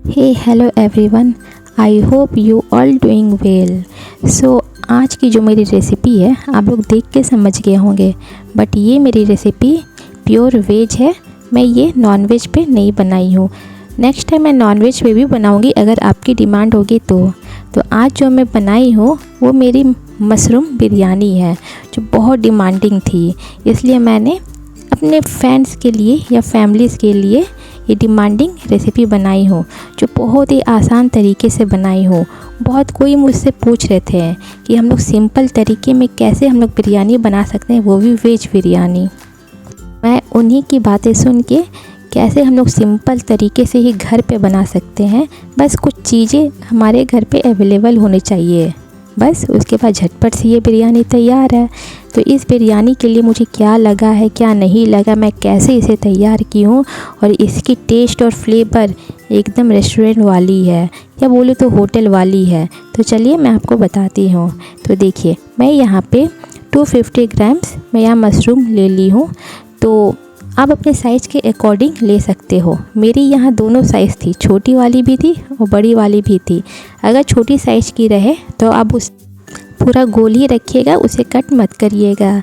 Hey hello everyone, I hope you all doing well. So आज की जो मेरी रेसिपी है आप लोग देख के समझ गए होंगे, बट ये मेरी रेसिपी प्योर वेज है। मैं ये नॉन वेज पे नहीं बनाई हूँ। नेक्स्ट टाइम मैं नॉन वेज पे भी बनाऊँगी अगर आपकी डिमांड होगी तो आज जो मैं बनाई हूँ वो मेरी मशरूम बिरयानी है, जो बहुत डिमांडिंग थी। इसलिए मैंने अपने फ्रेंड्स के लिए या फैमिलीज़ के लिए ये डिमांडिंग रेसिपी बनाई हूँ, जो बहुत ही आसान तरीके से बनाई हूँ। बहुत कोई मुझसे पूछ रहे थे कि हम लोग सिंपल तरीके में कैसे हम लोग बिरयानी बना सकते हैं, वो भी वेज बिरयानी। मैं उन्हीं की बातें सुन के कैसे हम लोग सिंपल तरीके से ही घर पे बना सकते हैं। बस कुछ चीज़ें हमारे घर पे अवेलेबल होने चाहिए, बस उसके बाद झटपट से ये बिरयानी तैयार है। तो इस बिरयानी के लिए मुझे क्या लगा है, क्या नहीं लगा, मैं कैसे इसे तैयार की हूँ, और इसकी टेस्ट और फ्लेवर एकदम रेस्टोरेंट वाली है या बोले तो होटल वाली है। तो चलिए मैं आपको बताती हूँ। तो देखिए, मैं यहाँ पे 250 ग्राम्स मैं यहाँ मशरूम ले ली हूँ। तो आप अपने साइज़ के अकॉर्डिंग ले सकते हो। मेरी यहाँ दोनों साइज़ थी, छोटी वाली भी थी और बड़ी वाली भी थी। अगर छोटी साइज़ की रहे तो आप उस पूरा गोल ही रखिएगा, उसे कट मत करिएगा।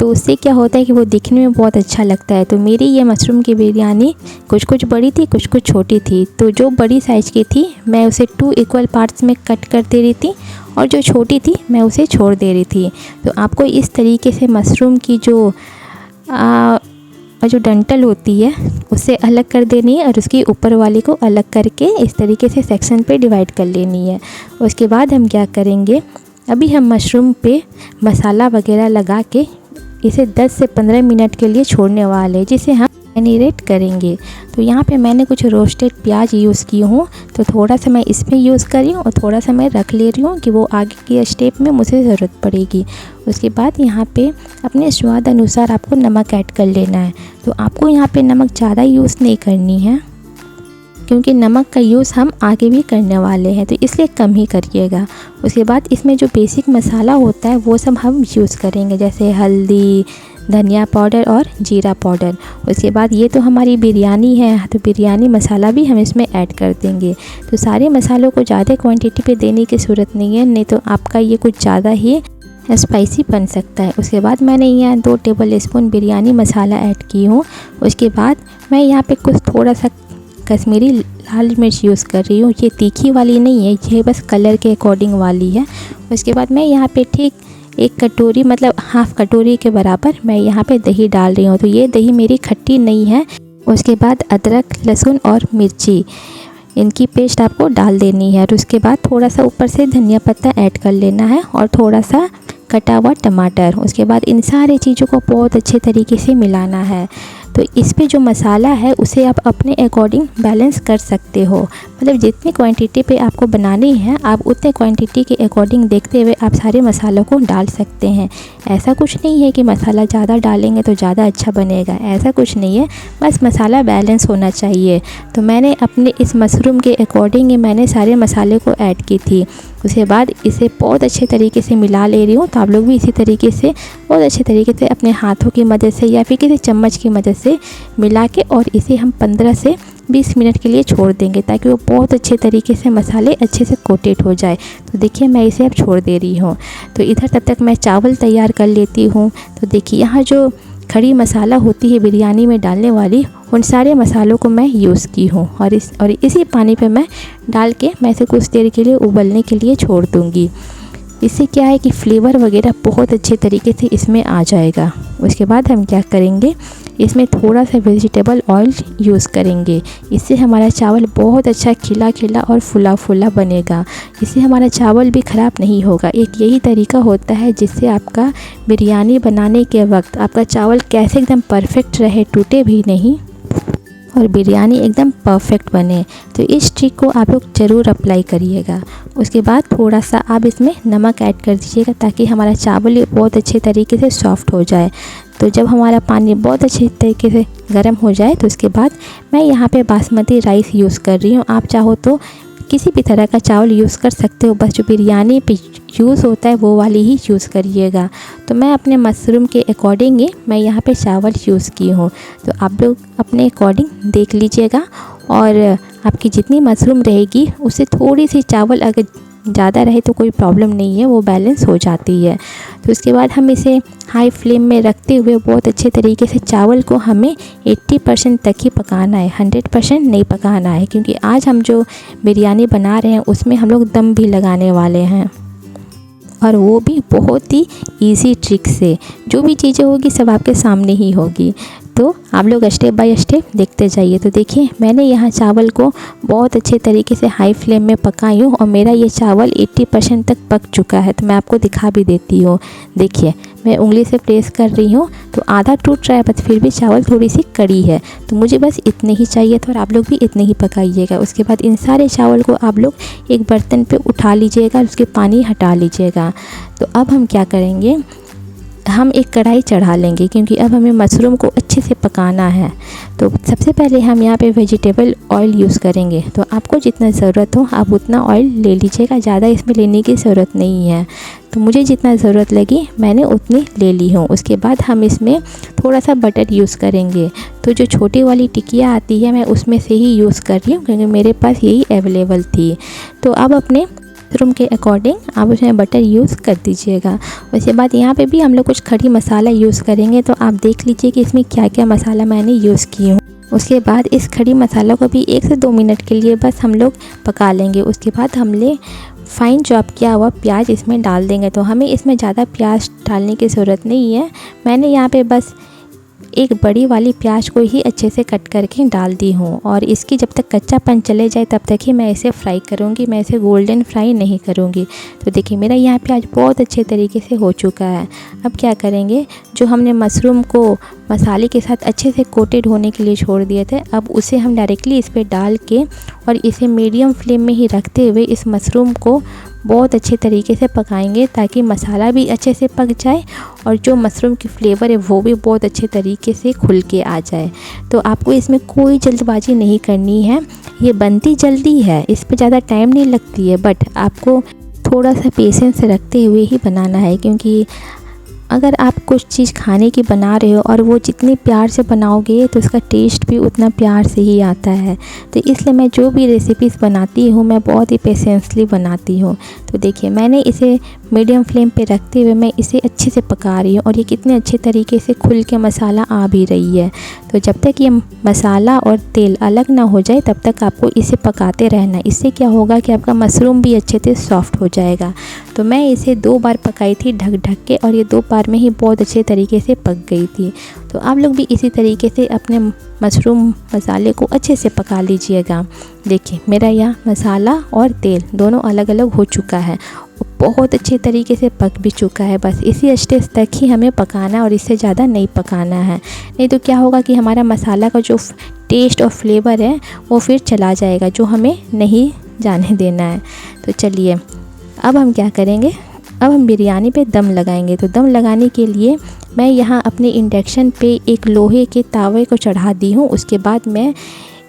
तो उससे क्या होता है कि वो दिखने में बहुत अच्छा लगता है। तो मेरी ये मशरूम की बिरयानी कुछ बड़ी थी, कुछ छोटी थी। तो जो बड़ी साइज़ की थी मैं उसे 2 इक्वल पार्ट्स में कट कर दे रही थी, और जो छोटी थी मैं उसे छोड़ दे रही थी। तो आपको इस तरीके से मशरूम की जो डंठल होती है उससे अलग कर देनी है, और उसकी ऊपर वाली को अलग करके इस तरीके से सेक्शन पे डिवाइड कर लेनी है। उसके बाद हम क्या करेंगे, अभी हम मशरूम पे मसाला वगैरह लगा के इसे 10 से 15 मिनट के लिए छोड़ने वाले हैं, जिसे हम मैरिनेट करेंगे। तो यहाँ पे मैंने कुछ रोस्टेड प्याज यूज़ की हूँ, तो थोड़ा सा मैं इसमें यूज़ कर रही हूँ और थोड़ा सा मैं रख ले रही हूँ कि वो आगे की स्टेप में मुझे ज़रूरत पड़ेगी। उसके बाद यहाँ पे अपने स्वाद अनुसार आपको नमक ऐड कर लेना है। तो आपको यहाँ पे नमक ज़्यादा यूज़ नहीं करनी है, क्योंकि नमक का यूज़ हम आगे भी करने वाले हैं, तो इसलिए कम ही करिएगा। उसके बाद इसमें जो बेसिक मसाला होता है वो सब हम यूज़ करेंगे, जैसे हल्दी, धनिया पाउडर और जीरा पाउडर। उसके बाद ये तो हमारी बिरयानी है, तो बिरयानी मसाला भी हम इसमें ऐड कर देंगे। तो सारे मसालों को ज़्यादा क्वांटिटी पे देने की ज़रूरत नहीं है, नहीं तो आपका ये कुछ ज़्यादा ही स्पाइसी बन सकता है। उसके बाद मैंने यहाँ 2 टेबल स्पून बिरयानी मसाला ऐड की हूँ। उसके बाद मैं यहाँ पे कुछ थोड़ा सा कश्मीरी लाल मिर्च यूज़ कर रही हूँ। ये तीखी वाली नहीं है, ये बस कलर के अकॉर्डिंग वाली है। उसके बाद मैं यहाँ पे ठीक 1 कटोरी मतलब हाफ़ कटोरी के बराबर मैं यहाँ पे दही डाल रही हूँ। तो ये दही मेरी खट्टी नहीं है। उसके बाद अदरक, लहसुन और मिर्ची, इनकी पेस्ट आपको डाल देनी है। और उसके बाद थोड़ा सा ऊपर से धनिया पत्ता ऐड कर लेना है, और थोड़ा सा कटा हुआ टमाटर। उसके बाद इन सारी चीज़ों को बहुत अच्छे तरीके से मिलाना है। तो इस पे जो मसाला है उसे आप अपने अकॉर्डिंग बैलेंस कर सकते हो, मतलब जितनी क्वांटिटी पे आपको बनानी है आप उतने क्वांटिटी के अकॉर्डिंग देखते हुए आप सारे मसालों को डाल सकते हैं। ऐसा कुछ नहीं है कि मसाला ज़्यादा डालेंगे तो ज़्यादा अच्छा बनेगा, ऐसा कुछ नहीं है, बस मसाला बैलेंस होना चाहिए। तो मैंने अपने इस मशरूम के अकॉर्डिंग मैंने सारे मसाले को ऐड की थी। उसके बाद इसे बहुत अच्छे तरीके से मिला ले रही हूँ। तो आप लोग भी इसी तरीके से बहुत अच्छे तरीके से अपने हाथों की मदद से या फिर किसी चम्मच की मदद से मिला के, और इसे हम 15 से 20 मिनट के लिए छोड़ देंगे, ताकि वो बहुत अच्छे तरीके से मसाले अच्छे से कोटेड हो जाए। तो देखिए मैं इसे अब छोड़ दे रही हूँ। तो इधर तब तक मैं चावल तैयार कर लेती हूँ। तो देखिए यहाँ जो खड़ी मसाला होती है बिरयानी में डालने वाली, उन सारे मसालों को मैं यूज़ की हूँ, और इसी पानी पे मैं डाल के मैं इसे कुछ देर के लिए उबलने के लिए छोड़ दूँगी। इससे क्या है कि फ्लेवर वगैरह बहुत अच्छे तरीके से इसमें आ जाएगा। उसके बाद हम क्या करेंगे, इसमें थोड़ा सा वेजिटेबल ऑयल यूज़ करेंगे। इससे हमारा चावल बहुत अच्छा खिला खिला और फुला फुला बनेगा। इससे हमारा चावल भी ख़राब नहीं होगा। एक यही तरीका होता है जिससे आपका बिरयानी बनाने के वक्त आपका चावल कैसे एकदम परफेक्ट रहे, टूटे भी नहीं, और बिरयानी एकदम परफेक्ट बने। तो इस ट्रिक को आप लोग ज़रूर अप्लाई करिएगा। उसके बाद थोड़ा सा आप इसमें नमक ऐड कर दीजिएगा, ताकि हमारा चावल बहुत अच्छे तरीके से सॉफ़्ट हो जाए। तो जब हमारा पानी बहुत अच्छे तरीके से गर्म हो जाए, तो उसके बाद मैं यहाँ पे बासमती राइस यूज़ कर रही हूँ। आप चाहो तो किसी भी तरह का चावल यूज़ कर सकते हो, बस जो बिरयानी पे यूज़ होता है वो वाली ही यूज़ करिएगा। तो मैं अपने मशरूम के अकॉर्डिंग ही मैं यहाँ पे चावल यूज़ की हूँ। तो आप लोग अपने अकॉर्डिंग देख लीजिएगा, और आपकी जितनी मशरूम रहेगी उससे थोड़ी सी चावल अगर ज़्यादा रहे तो कोई प्रॉब्लम नहीं है, वो बैलेंस हो जाती है। तो उसके बाद हम इसे हाई फ्लेम में रखते हुए बहुत अच्छे तरीके से चावल को हमें 80% तक ही पकाना है, 100% नहीं पकाना है, क्योंकि आज हम जो बिरयानी बना रहे हैं उसमें हम लोग दम भी लगाने वाले हैं, और वो भी बहुत ही इजी ट्रिक से। जो भी चीज़ें होगी सब आपके सामने ही होगी, तो आप लोग स्टेप बाय स्टेप देखते जाइए। तो देखिए मैंने यहाँ चावल को बहुत अच्छे तरीके से हाई फ्लेम में पकाई हूँ और मेरा ये चावल 80% तक पक चुका है। तो मैं आपको दिखा भी देती हूँ। देखिए मैं उंगली से प्रेस कर रही हूँ तो आधा टूट रहा है, बट फिर भी चावल थोड़ी सी कड़ी है। तो मुझे बस इतने ही चाहिए था और आप लोग भी इतने ही पकाइएगा। उसके बाद इन सारे चावल को आप लोग एक बर्तन पे उठा लीजिएगा, उसके पानी हटा लीजिएगा। तो अब हम क्या करेंगे, हम एक कढ़ाई चढ़ा लेंगे, क्योंकि अब हमें मशरूम को अच्छे से पकाना है। तो सबसे पहले हम यहाँ पे वेजिटेबल ऑयल यूज़ करेंगे। तो आपको जितना ज़रूरत हो आप उतना ऑयल ले लीजिएगा, ज़्यादा इसमें लेने की ज़रूरत नहीं है। तो मुझे जितना ज़रूरत लगी मैंने उतनी ले ली हूँ। उसके बाद हम इसमें थोड़ा सा बटर यूज़ करेंगे। तो जो छोटी वाली टिकिया आती है मैं उसमें से ही यूज़ कर रही हूँ, क्योंकि मेरे पास यही अवेलेबल थी। तो अब अपने मशरूम के अकॉर्डिंग आप उसमें बटर यूज़ कर दीजिएगा। उसके बाद यहाँ पे भी हम लोग कुछ खड़ी मसाला यूज़ करेंगे, तो आप देख लीजिए कि इसमें क्या क्या मसाला मैंने यूज़ की हूँ। उसके बाद इस खड़ी मसाला को भी 1 से 2 मिनट के लिए बस हम लोग पका लेंगे। उसके बाद हमने फाइन चॉप किया हुआ प्याज इसमें डाल देंगे। तो हमें इसमें ज़्यादा प्याज डालने की ज़रूरत नहीं है। मैंने यहाँ पे बस एक बड़ी वाली प्याज को ही अच्छे से कट करके डाल दी हूँ, और इसकी जब तक कच्चापन चले जाए तब तक ही मैं इसे फ्राई करूँगी, मैं इसे गोल्डन फ्राई नहीं करूँगी। तो देखिए मेरा यहाँ प्याज बहुत अच्छे तरीके से हो चुका है। अब क्या करेंगे, जो हमने मशरूम को मसाले के साथ अच्छे से कोटेड होने के लिए छोड़ दिए थे, अब उसे हम डायरेक्टली इस पर डाल के और इसे मीडियम फ्लेम में ही रखते हुए इस मशरूम को बहुत अच्छे तरीके से पकाएंगे, ताकि मसाला भी अच्छे से पक जाए और जो मशरूम की फ्लेवर है वो भी बहुत अच्छे तरीके से खुल के आ जाए। तो आपको इसमें कोई जल्दबाजी नहीं करनी है, ये बनती जल्दी है, इस पर ज़्यादा टाइम नहीं लगती है, बट आपको थोड़ा सा पेशेंस रखते हुए ही बनाना है। क्योंकि अगर आप कुछ चीज़ खाने की बना रहे हो और वो जितने प्यार से बनाओगे तो उसका टेस्ट भी उतना प्यार से ही आता है। तो इसलिए मैं जो भी रेसिपीज़ बनाती हूँ मैं बहुत ही पेशेंसली बनाती हूँ। तो देखिए मैंने इसे मीडियम फ्लेम पे रखते हुए मैं इसे अच्छे से पका रही हूँ, और ये कितने अच्छे तरीके से खुल के मसाला आ भी रही है। तो जब तक ये मसाला और तेल अलग ना हो जाए तब तक आपको इसे पकाते रहना। इससे क्या होगा कि आपका मशरूम भी अच्छे से सॉफ्ट हो जाएगा। तो मैं इसे 2 बार पकाई थी ढक ढक के, और ये 2 बार में ही बहुत अच्छे तरीके से पक गई थी। तो आप लोग भी इसी तरीके से अपने मशरूम मसाले को अच्छे से पका लीजिएगा। देखिए मेरा यह मसाला और तेल दोनों अलग अलग हो चुका है, बहुत अच्छे तरीके से पक भी चुका है। बस इसी स्टेज तक ही हमें पकाना है और इससे ज़्यादा नहीं पकाना है, नहीं तो क्या होगा कि हमारा मसाला का जो टेस्ट और फ्लेवर है वो फिर चला जाएगा, जो हमें नहीं जाने देना है। तो चलिए अब हम क्या करेंगे, अब हम बिरयानी पे दम लगाएंगे। तो दम लगाने के लिए मैं यहाँ अपने इंडक्शन पे एक लोहे के तावे को चढ़ा दी हूँ। उसके बाद मैं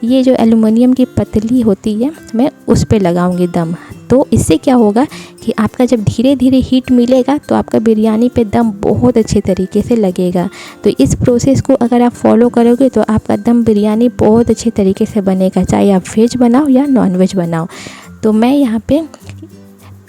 ये जो एल्युमिनियम की पतली होती है मैं उस पे लगाऊंगी दम। तो इससे क्या होगा कि आपका जब धीरे धीरे हीट मिलेगा तो आपका बिरयानी पे दम बहुत अच्छे तरीके से लगेगा। तो इस प्रोसेस को अगर आप फॉलो करोगे तो आपका दम बिरयानी बहुत अच्छे तरीके से बनेगा, चाहे आप वेज बनाओ या नॉन वेज बनाओ। तो मैं यहाँ पे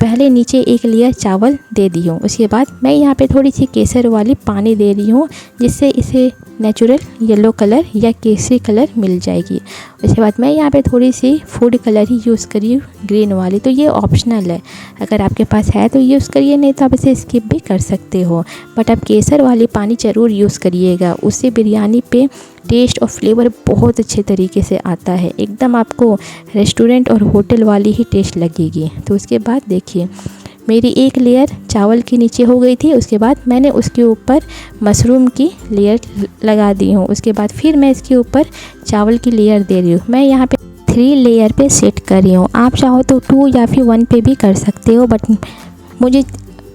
पहले नीचे एक लेयर चावल दे दी हूँ। उसके बाद मैं यहाँ पे थोड़ी सी केसर वाली पानी दे रही हूँ, जिससे इसे नेचुरल येलो कलर या केसरी कलर मिल जाएगी। उसके बाद मैं यहाँ पे थोड़ी सी फूड कलर ही यूज़ करी हूँ, ग्रीन वाली। तो ये ऑप्शनल है, अगर आपके पास है तो यूज़ करिए, नहीं तो आप इसे स्किप भी कर सकते हो। बट आप केसर वाली पानी ज़रूर यूज़ करिएगा, उससे बिरयानी पे टेस्ट और फ्लेवर बहुत अच्छे तरीके से आता है, एकदम आपको रेस्टोरेंट और होटल वाली ही टेस्ट लगेगी। तो उसके बाद देखिए मेरी एक लेयर चावल के नीचे हो गई थी। उसके बाद मैंने उसके ऊपर मशरूम की लेयर लगा दी हूँ। उसके बाद फिर मैं इसके ऊपर चावल की लेयर दे रही हूँ। मैं यहाँ पे 3 लेयर पे सेट कर रही हूँ, आप चाहो तो 2 या फिर 1 पे भी कर सकते हो, बट मुझे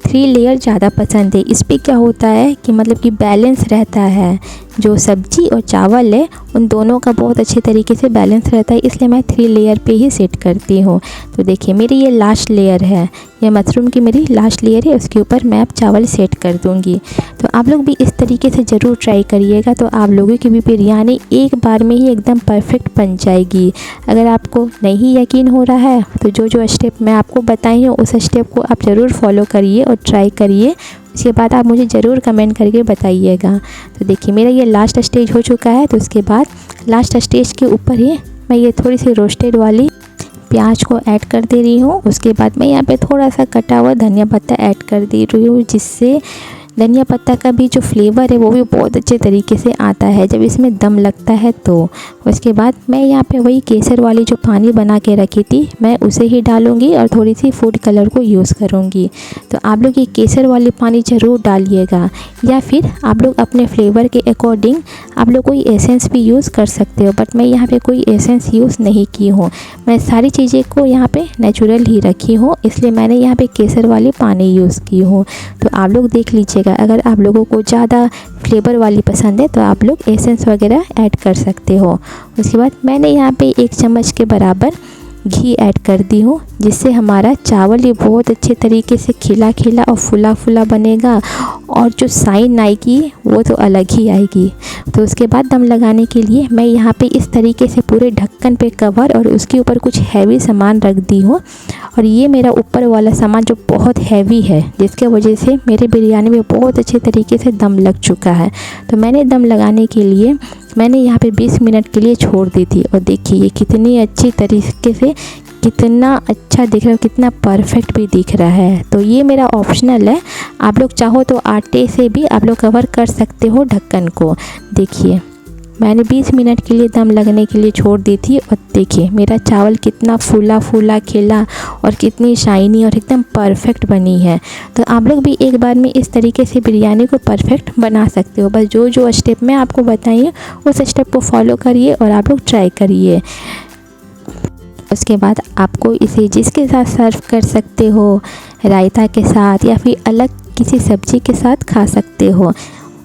3 लेयर ज़्यादा पसंद है। इस पर क्या होता है कि मतलब कि बैलेंस रहता है, जो सब्ज़ी और चावल है उन दोनों का बहुत अच्छे तरीके से बैलेंस रहता है, इसलिए मैं 3 लेयर पे ही सेट करती हूँ। तो देखिए मेरी ये लास्ट लेयर है, ये मशरूम की मेरी लास्ट लेयर है, उसके ऊपर मैं अब चावल सेट कर दूँगी। तो आप लोग भी इस तरीके से ज़रूर ट्राई करिएगा, तो आप लोगों की भी बिरयानी एक बार में ही एकदम परफेक्ट बन जाएगी। अगर आपको नहीं यकीन हो रहा है तो जो स्टेप मैं आपको बताई हूँ उस स्टेप को आप ज़रूर फॉलो करिए और ट्राई करिए। उसके बाद आप मुझे ज़रूर कमेंट करके बताइएगा। तो देखिए मेरा ये लास्ट स्टेज हो चुका है। तो उसके बाद लास्ट स्टेज के ऊपर ही मैं ये थोड़ी सी रोस्टेड वाली प्याज को ऐड कर दे रही हूँ। उसके बाद मैं यहाँ पे थोड़ा सा कटा हुआ धनिया पत्ता ऐड कर दे रही हूँ, जिससे धनिया पत्ता का भी जो फ्लेवर है वो भी बहुत अच्छे तरीके से आता है जब इसमें दम लगता है। तो उसके बाद मैं यहाँ पे वही केसर वाली जो पानी बना के रखी थी मैं उसे ही डालूँगी और थोड़ी सी फूड कलर को यूज़ करूँगी। तो आप लोग ये केसर वाली पानी ज़रूर डालिएगा, या फिर आप लोग अपने फ्लेवर के अकॉर्डिंग आप लोग कोई एसेंस भी यूज़ कर सकते हो, बट मैं यहाँ पे कोई एसेंस यूज़ नहीं की हूँ। मैं सारी चीज़ें को यहाँ पे नेचुरल ही रखी हूँ, इसलिए मैंने यहाँ पे केसर वाली पानी यूज़ की हूँ। तो आप लोग देख लीजिएगा, अगर आप लोगों को ज़्यादा फ्लेवर वाली पसंद है तो आप लोग एसेंस वगैरह ऐड कर सकते हो। उसके बाद मैंने यहाँ पे 1 चम्मच के बराबर घी ऐड कर दी हूँ, जिससे हमारा चावल ये बहुत अच्छे तरीके से खिला खिला और फुला फुला बनेगा, और जो साइन आएगी वो तो अलग ही आएगी। तो उसके बाद दम लगाने के लिए मैं यहाँ पे इस तरीके से पूरे ढक्कन पे कवर और उसके ऊपर कुछ हैवी सामान रख दी हूँ। और ये मेरा ऊपर वाला सामान जो बहुत हैवी है, जिसके वजह से मेरे बिरयानी में बहुत अच्छे तरीके से दम लग चुका है। तो मैंने दम लगाने के लिए मैंने यहाँ पे 20 मिनट के लिए छोड़ दी थी, और देखिए ये कितनी अच्छी तरीके से कितना अच्छा दिख रहा है, कितना परफेक्ट भी दिख रहा है। तो ये मेरा ऑप्शनल है, आप लोग चाहो तो आटे से भी आप लोग कवर कर सकते हो ढक्कन को। देखिए मैंने 20 मिनट के लिए दम लगने के लिए छोड़ दी थी, और देखिए मेरा चावल कितना फूला फूला खिला और कितनी शाइनी और एकदम परफेक्ट बनी है। तो आप लोग भी एक बार में इस तरीके से बिरयानी को परफेक्ट बना सकते हो। बस जो स्टेप मैं आपको बताइए उस स्टेप को फॉलो करिए और आप लोग ट्राई करिए। उसके बाद आपको इसे जिसके साथ सर्व कर सकते हो, रायता के साथ या फिर अलग किसी सब्ज़ी के साथ खा सकते हो।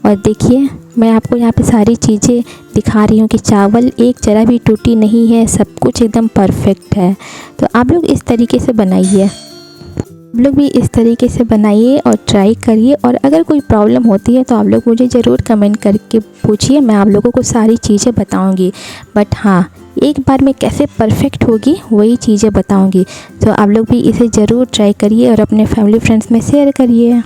और देखिए मैं आपको यहाँ पे सारी चीज़ें दिखा रही हूँ कि चावल एक जरा भी टूटी नहीं है, सब कुछ एकदम परफेक्ट है। तो आप लोग इस तरीके से बनाइए, आप लोग भी इस तरीके से बनाइए और ट्राई करिए। और अगर कोई प्रॉब्लम होती है तो आप लोग मुझे ज़रूर कमेंट करके पूछिए, मैं आप लोगों को सारी चीज़ें बताऊँगी। बट हाँ, एक बार में कैसे परफेक्ट होगी वही चीज़ें बताऊँगी। तो आप लोग भी इसे ज़रूर ट्राई करिए और अपने फैमिली फ्रेंड्स में शेयर करिए।